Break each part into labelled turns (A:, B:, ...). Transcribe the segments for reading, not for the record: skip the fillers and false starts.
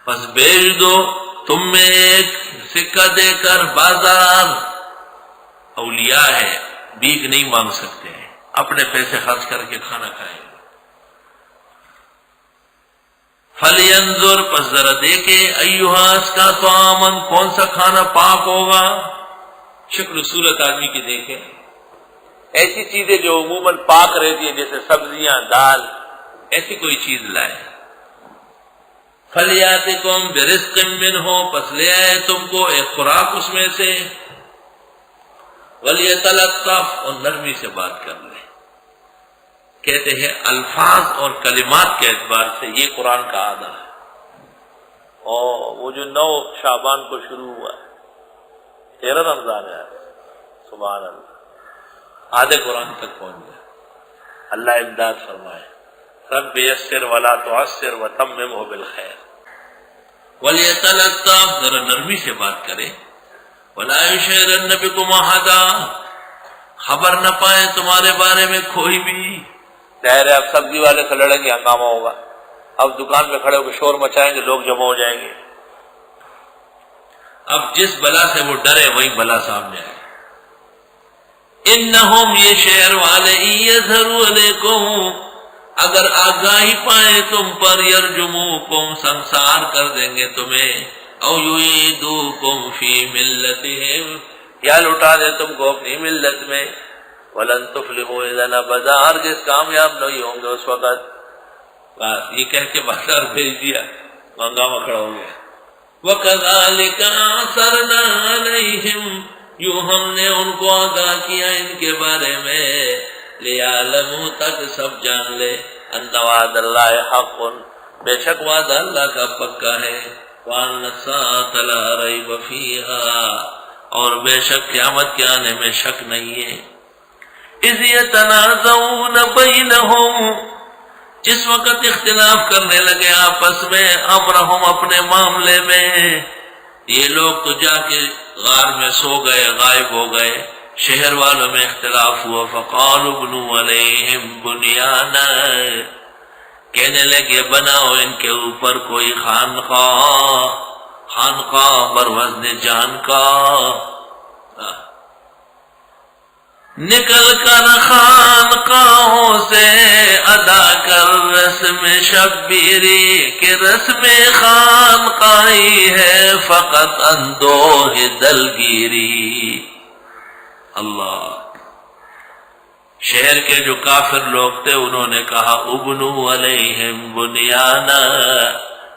A: پس بیچ دو تم میں ایک سکہ دے کر بازار. اولیاء ہے، بھیک نہیں مانگ سکتے ہیں، اپنے پیسے خرچ کر کے کھانا کھائیں گے. فَلْيَنْظُرْ پس ذرا دیکھے ایہا اس کا طعامن کون سا کھانا پاک ہوگا. شکل صورت آدمی کی دیکھیں، ایسی چیزیں جو عموماً پاک رہتی ہیں جیسے سبزیاں، دال، ایسی کوئی چیز لائے. فَلْيَأْتِكُمْ بِرِزْقٍ مِّنْهُ پس لے آئے تم کو ایک خوراک اس میں سے. وَلْيَتَلَطَّفْ اور نرمی سے بات کر لے. کہتے ہیں الفاظ اور کلمات کے اعتبار سے یہ قرآن کا آدھا ہے. اور وہ جو 9 شعبان کو شروع ہوا ہے، 13 رمضان ہے، سبحان اللہ، آدھے قرآن تک پہنچ گیا. اللہ امداد فرمائے. رب یسر ولا تعسر وتممہ بالخیر. وَلْيَتَلَطَّفْ ذرا نرمی سے بات کرے. وَلَا يُشْعِرَنَّ بِكُمْ أَحَدًا خبر نہ پائے تمہارے بارے میں کوئی بھی. ظاہر ہے اب سبزی والے سے لڑیں گے، ہنگامہ ہوگا. اب دکان میں کھڑے ہو کے شور مچائیں گے، لوگ جمع ہو جائیں گے. اب جس بلا سے وہ ڈرے وہی بلا سامنے آئے. انہم یہ شہر والے یظہروا علیکم اگر آگاہی پائیں تم پر، یرجموکم سنسار کر دیں گے تمہیں، او یعیدوکم فی ملتہم یا لٹا دے تم کو اپنی ملت میں. ولن تفلحوا اذا ابدا ہرگز کامیاب نہیں ہوں گے اس وقت. بس یہ کہہ کے بازار بھیج دیا، ہنگامہ کھڑا ہو گیا. وَكَذَلِكَ أَثَرْنَا عَلَيْهِمْ یوں ہم نے ان کو آگاہ کیا ان کے بارے میں. لِيَعْلَمُوا تک سب جان لے أَنَّ وعد اللَّهِ حَقٌّ بے شک وعدہ اللہ کا پکا ہے. وَأَنَّ السَّاعَةَ لَا رَيْبَ فِيهَا اور بے شک قیامت کے آنے میں شک نہیں ہے. اِذْ يَتَنَازَعُونَ بَيْنَهُمْ جس وقت اختلاف کرنے لگے آپس میں، امرہم اپنے معاملے میں. یہ لوگ تو جا کے غار میں سو گئے، غائب ہو گئے. شہر والوں میں اختلاف ہوا. فقالوا ابنوا علیہم بنیانا کہنے لگے بناؤ ان کے اوپر کوئی خانقاہ، خانقاہ بر وزن جان کا. نکل کر خانقاہوں سے ادا کر رسم شبیری کہ رسم خانقاہی ہے فقط اندوہ دلگیری. اللہ. شہر کے جو کافر لوگ تھے انہوں نے کہا ابنوا علیہم بنیانا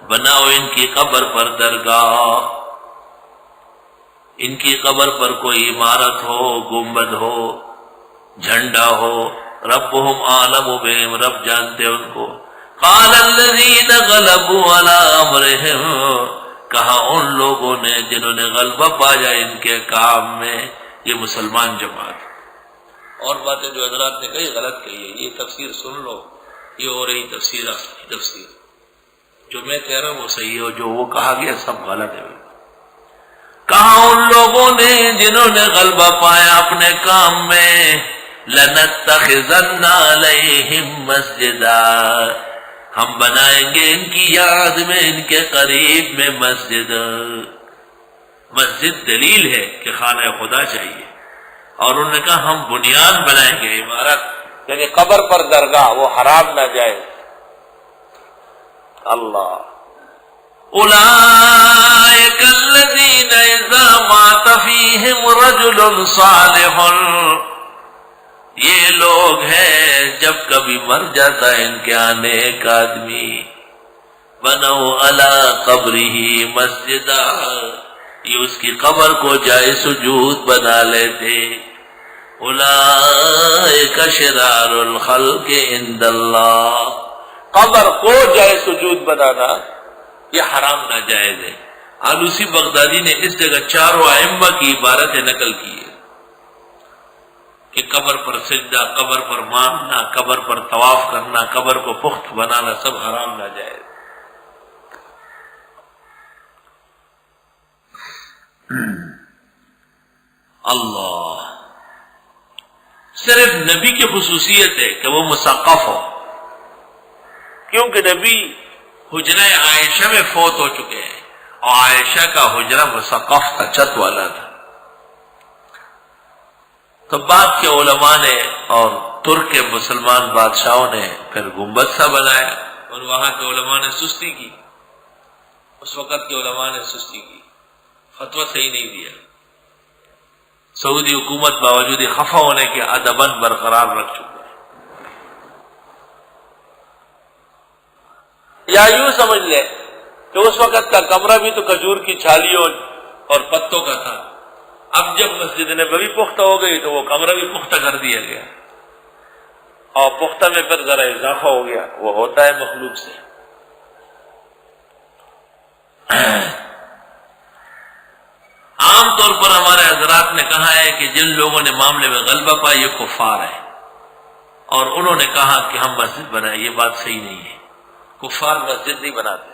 A: بناؤ ان کی قبر پر درگاہ، ان کی قبر پر کوئی عمارت ہو، گنبد ہو، جھنڈا ہو. ربہم اعلم بہم رب جانتے ان کو. قال الذین غلبوا علی امرہم کہا ان لوگوں نے جنہوں نے غلبہ پایا ان کے کام میں. یہ مسلمان جماعت. اور باتیں جو حضرات نے کہی غلط کہی ہے، یہ تفسیر سن لو، یہ ہو رہی تفسیر اصلی تفسیر. جو میں کہہ رہا ہوں وہ صحیح ہے اور جو وہ کہا گیا سب غلط ہے. کہا ان لوگوں نے جنہوں نے غلبہ پایا اپنے کام میں. لَنَتَّخِذَنَّ عَلَيْهِمْ مَسْجِدًا ہم بنائیں گے ان کی یاد میں ان کے قریب میں مسجد. مسجد دلیل ہے کہ خانہ خدا چاہیے. اور انہوں نے کہا ہم بنیاد بنائیں گے، عمارت یعنی قبر پر درگاہ، وہ حرام نہ جائے. اللہ. اولئک الذین اذا مات فیہم رجل صالح یہ لوگ ہیں جب کبھی مر جاتا ہے ان کے آنے ایک آدمی. بنو علی قبرہ مسجدا یہ اس کی قبر کو جائے سجود بنا لیتے. اولئک شرار الخلق عند اللہ قبر کو جائے سجود بنانا یہ حرام ناجائز ہے. آلوسی بغدادی نے اس جگہ چاروں ائمہ کی عبارتیں نقل کی ہے کہ قبر پر سجدہ، قبر پر ماننا، قبر پر طواف کرنا، قبر کو پخت بنانا سب حرام ناجائز. اللہ. صرف نبی کی خصوصیت ہے کہ وہ مثقف ہو، کیونکہ نبی حجرہ عائشہ میں فوت ہو چکے ہیں، اور عائشہ کا حجرہ مسقف تھا، چھت والا تھا۔ تو بعد کے علماء نے اور ترک کے مسلمان بادشاہوں نے پھر گنبد سا بنایا، اور وہاں کے علماء نے سستی کی، اس وقت کے علماء نے سستی کی، فتویٰ صحیح نہیں دیا۔ سعودی حکومت باوجود خفا ہونے کے ادباً برقرار رکھ چکی ہے۔ یا یوں سمجھ لے کہ اس وقت کا کمرہ بھی تو کھجور کی چھالیوں اور پتوں کا تھا، اب جب مسجد نبوی پختہ ہو گئی تو وہ کمرہ بھی پختہ کر دیا گیا، اور پختہ میں پھر ذرا اضافہ ہو گیا، وہ ہوتا ہے مخلوق سے۔ عام طور پر ہمارے حضرات نے کہا ہے کہ جن لوگوں نے معاملے میں غلبہ پایا یہ کفار ہے، اور انہوں نے کہا کہ ہم مسجد بنائیں، یہ بات صحیح نہیں ہے۔ کفار مسجد نہیں بناتے،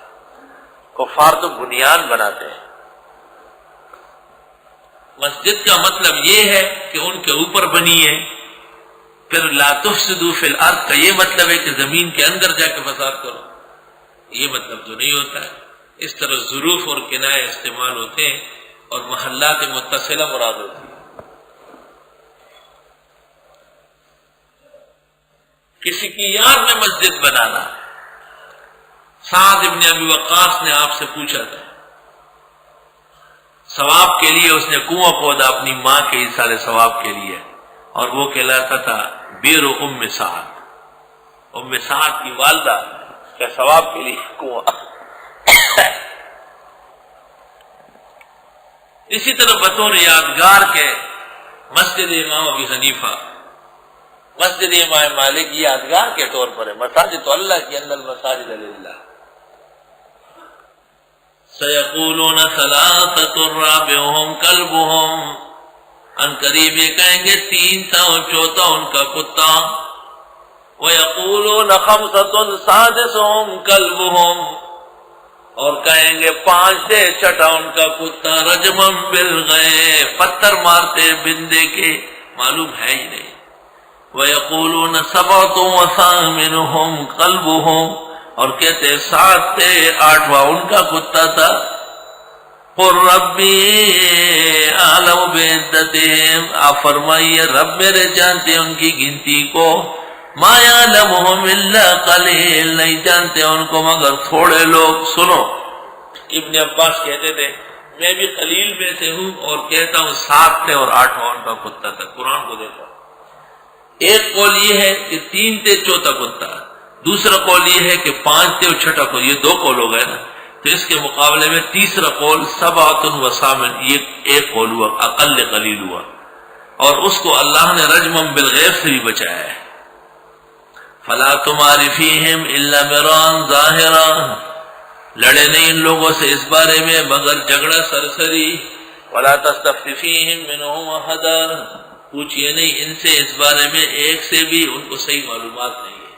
A: کفار تو بنیاد بناتے ہیں۔ مسجد کا مطلب یہ ہے کہ ان کے اوپر بنی ہے، پھر لا تفسدوا فی الارض کا یہ مطلب ہے کہ زمین کے اندر جا کے فساد کرو، یہ مطلب تو نہیں ہوتا ہے۔ اس طرح ظروف اور کنائے استعمال ہوتے ہیں، اور محلات متصلہ مراد ہوتی ہے۔ کسی کی یاد میں مسجد بنانا، سعد ابن ابی وقاص نے آپ سے پوچھا تھا، ثواب کے لیے اس نے کنواں کھودا اپنی ماں کے ایصال ثواب کے لیے، اور وہ کہلاتا تھا بیر ام سعد، ام سعد کی والدہ کے ثواب کے لیے کنواں۔ اسی طرح بطور یادگار کے مسجد امام ابی حنیفہ، مسجد امام مالک یادگار کے طور پر ہے۔ مساجد تو اللہ کی، ان المساجد للہ۔ سیقولون ثلاثۃ رابعهم کلبهم، ان قریب یہ کہیں گے 3 تھا اور چوتھا ان کا کتا۔ ویقولون خمسۃ سادسهم کلبهم، اور کہیں گے 5 تھے چھٹا ان کا کتا۔ رجمم بالغیب، پتھر مارتے بندے کے، معلوم ہے ہی نہیں۔ وَيَقُولُونَ سَبْعَةٌ وَثَامِنُهُمْ قَلْبُهُمْ، اور کہتے 7 تھے 8واں ان کا کتا تھا۔ قُلْ رَبِّي أَعْلَمُ بِعِدَّتِهِمْ، آپ فرمائیے رب میرے جانتے ان کی گنتی کو۔ مَا يَعْلَمُهُمْ إِلَّا قَلِيلٌ، نہیں جانتے ان کو مگر تھوڑے لوگ۔ سنو، ابن عباس کہتے تھے میں بھی قلیل میں سے ہوں، اور کہتا ہوں 7 تھے اور 8واں ان کا کتا تھا۔ قرآن کو دیکھو، ایک قول یہ ہے کہ 3 تھے چوتھا کتا، دوسرا قول یہ ہے کہ 5 تھے اور چھٹا کتا، یہ 2 قول ہو گئے نا۔ تو اس کے مقابلے میں تیسرا قول سبعۃ وثامن، یہ ایک قول ہوا، اقل قلیل ہوا، اور اس کو اللہ نے رجمم بالغیب سے بھی بچایا ہے۔ فلا تمار فیہم الا مران ظاہرا، لڑے نہیں ان لوگوں سے اس بارے میں مگر جھگڑا سرسری۔ ولا تستفت فیہم منہم احدا، پوچھئے نہیں ان سے اس بارے میں ایک سے بھی، ان کو صحیح معلومات نہیں ہے۔